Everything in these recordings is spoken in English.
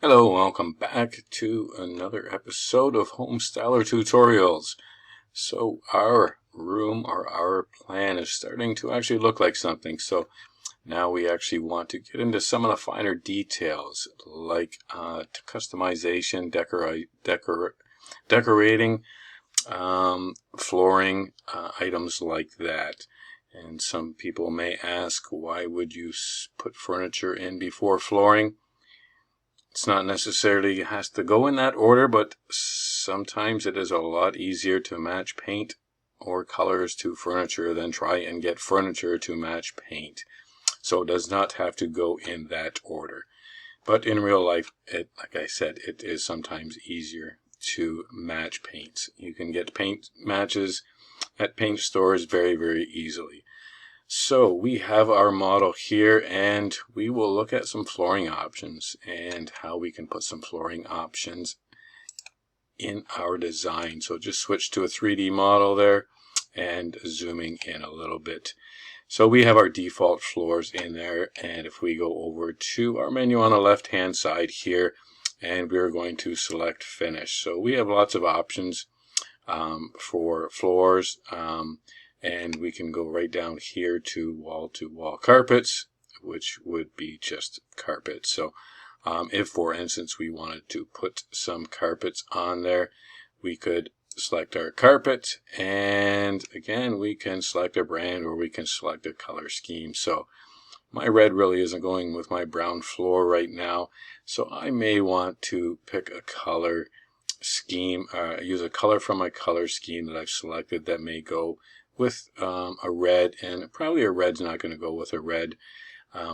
Hello, welcome back to another episode of Homestyler Tutorials. So our room or our plan is starting to actually look like something. So now we actually want to get into some of the finer details like customization, decorating, flooring, items like that. And some people may ask, why would you put furniture in before flooring? It's not necessarily has to go in that order, but sometimes it is a lot easier to match paint or colors to furniture than try and get furniture to match paint. So it does not have to go in that order. But in real life, like I said, it is sometimes easier to match paints. You can get paint matches at paint stores very, very easily. So we have our model here, and we will look at some flooring options and how we can put some flooring options in our design. So just switch to a 3D model there and zooming in a little bit. So we have our default floors in there, and if we go over to our menu on the left hand side here, and we're going to select finish. So we have lots of options for floors. And we can go right down here to wall carpets, which would be just carpet. So if, for instance, we wanted to put some carpets on there, we could select our carpet, and again, we can select a brand or we can select a color scheme. So my red really isn't going with my brown floor right now, so I may want to pick a color scheme, use a color from my color scheme that I've selected that may go with a red, and probably a red's not going to go with a red,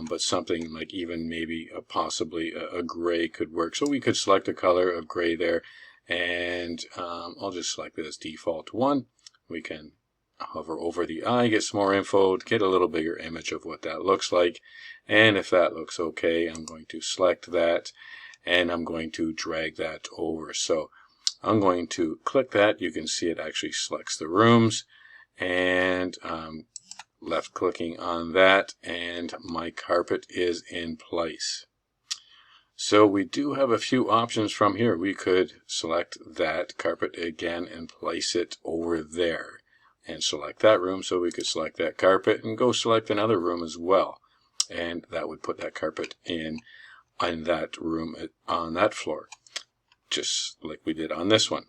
but something like even maybe possibly a gray could work. So we could select a color of gray there, and I'll just select it as default one. We can hover over the eye, get some more info, get a little bigger image of what that looks like, and if that looks okay, I'm going to select that, and I'm going to drag that over. So I'm going to click that. You can see it actually selects the rooms, and left clicking on that, and my carpet is in place. So we do have a few options from here. We could select that carpet again and place it over there and select that room. So we could select that carpet and go select another room as well, and that would put that carpet in that room on that floor, just like we did on this one.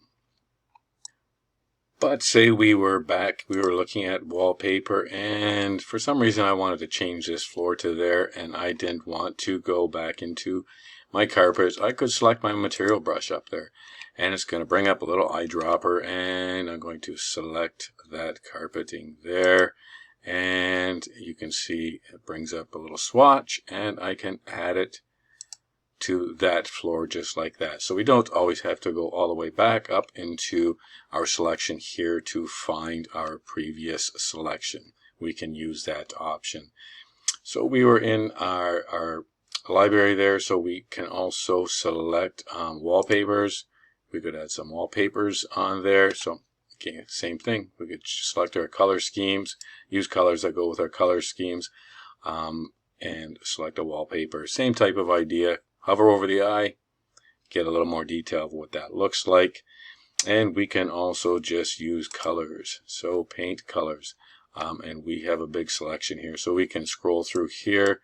But say we were looking at wallpaper, and for some reason I wanted to change this floor to there, and I didn't want to go back into my carpets. I could select my material brush up there, and it's going to bring up a little eyedropper, and I'm going to select that carpeting there, and you can see it brings up a little swatch, and I can add it to that floor just like that. So we don't always have to go all the way back up into our selection here to find our previous selection. We can use that option. So we were in our library there, so we can also select wallpapers. We could add some wallpapers on there. So again, same thing. We could select our color schemes, use colors that go with our color schemes, and select a wallpaper. Same type of idea. Hover over the eye, get a little more detail of what that looks like. And we can also just use colors. So paint colors. And we have a big selection here. So we can scroll through here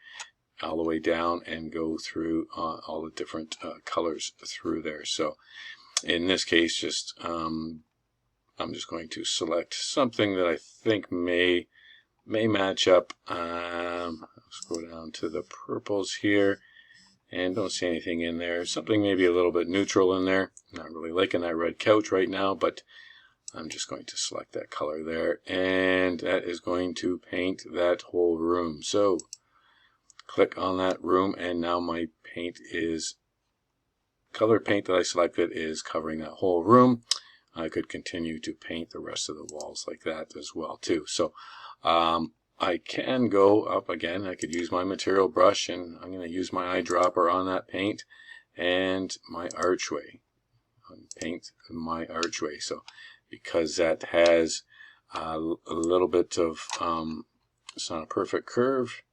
all the way down and go through all the different colors through there. So in this case, just I'm just going to select something that I think may match up. Let's go down to the purples here. And don't see anything in there. Something maybe a little bit neutral in there. Not really liking that red couch right now, but I'm just going to select that color there. And that is going to paint that whole room. So click on that room, and now my paint is, color paint that I selected is covering that whole room. I could continue to paint the rest of the walls like that as well too. So I can go up again. I could use my material brush, and I'm going to use my eyedropper on that paint and my archway. Paint my archway. So because that has a little bit of, it's not a perfect curve,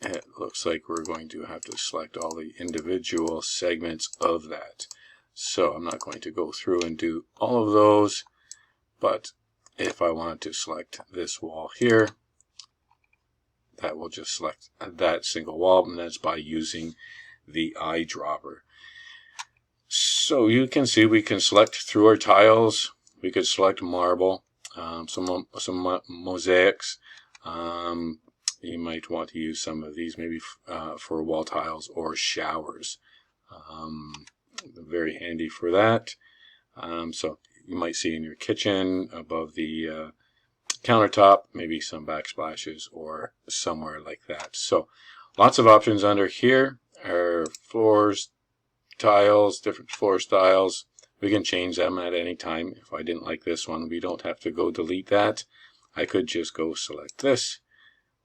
it looks like we're going to have to select all the individual segments of that. So I'm not going to go through and do all of those, but if I wanted to select this wall here, that will just select that single wall, and that's by using the eyedropper. So you can see we can select through our tiles. We could select marble, some mosaics. You might want to use some of these maybe for wall tiles or showers. Very handy for that. So you might see in your kitchen above the countertop, maybe some backsplashes or somewhere like that. So lots of options under here. Our floors, tiles, different floor styles. We can change them at any time. If I didn't like this one, we don't have to go delete that. I could just go select this,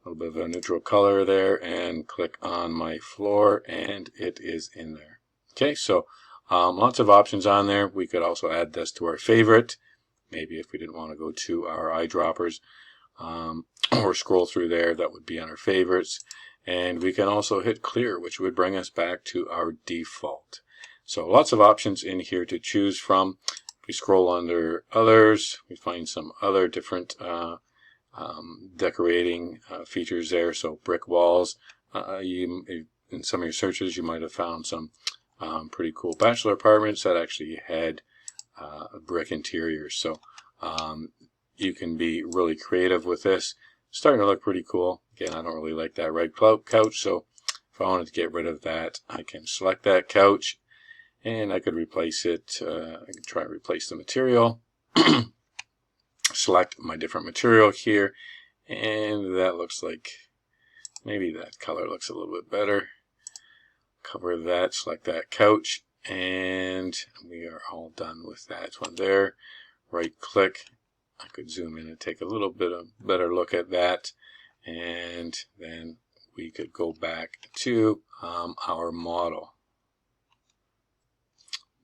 a little bit of a neutral color there, and click on my floor, and it is in there. Okay, so lots of options on there. We could also add this to our favorite. Maybe if we didn't want to go to our eyedroppers or scroll through there, that would be on our favorites. And we can also hit clear, which would bring us back to our default. So lots of options in here to choose from. If we scroll under others, we find some other different decorating features there. So brick walls. In some of your searches, you might have found some pretty cool bachelor apartments that actually had brick interiors. So you can be really creative with this. Starting to look pretty cool. Again, I don't really like that red couch, so if I wanted to get rid of that, I can select that couch, and I could replace it. I can try and replace the material. Select my different material here, and that looks like maybe that color looks a little bit better. Cover that, select that couch, and we are all done with that one there. Right click. I could zoom in and take a little bit of better look at that, and then we could go back to our model.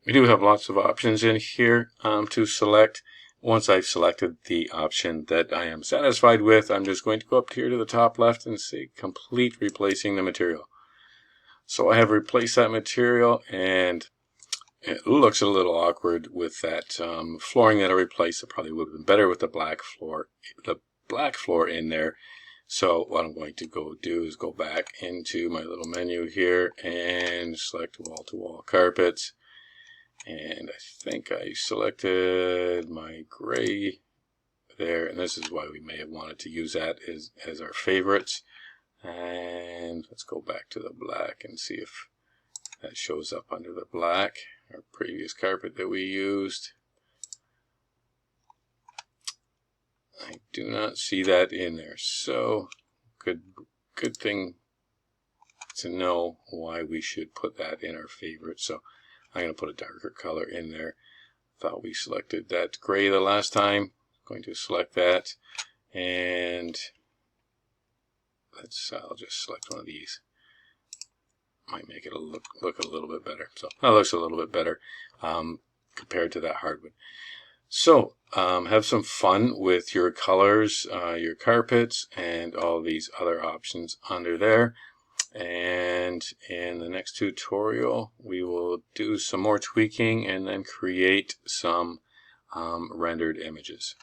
We do have lots of options in here to select. Once I've selected the option that I am satisfied with, I'm just going to go up here to the top left and say complete replacing the material. So I have replaced that material, and it looks a little awkward with that flooring that I replaced. It probably would have been better with the black floor in there. So what I'm going to go do is go back into my little menu here and select wall-to-wall carpets. And I think I selected my gray there, and this is why we may have wanted to use that as our favorites. And let's go back to the black and see if that shows up under the black, our previous carpet that we used. I do not see that in there, so good thing to know why we should put that in our favorite. So I'm going to put a darker color in there. Thought we selected that gray the last time. Going to select that, and I'll just select one of these. Might make it look a little bit better. So that looks a little bit better compared to that hardwood. So have some fun with your colors, your carpets, and all these other options under there. And in the next tutorial, we will do some more tweaking and then create some rendered images.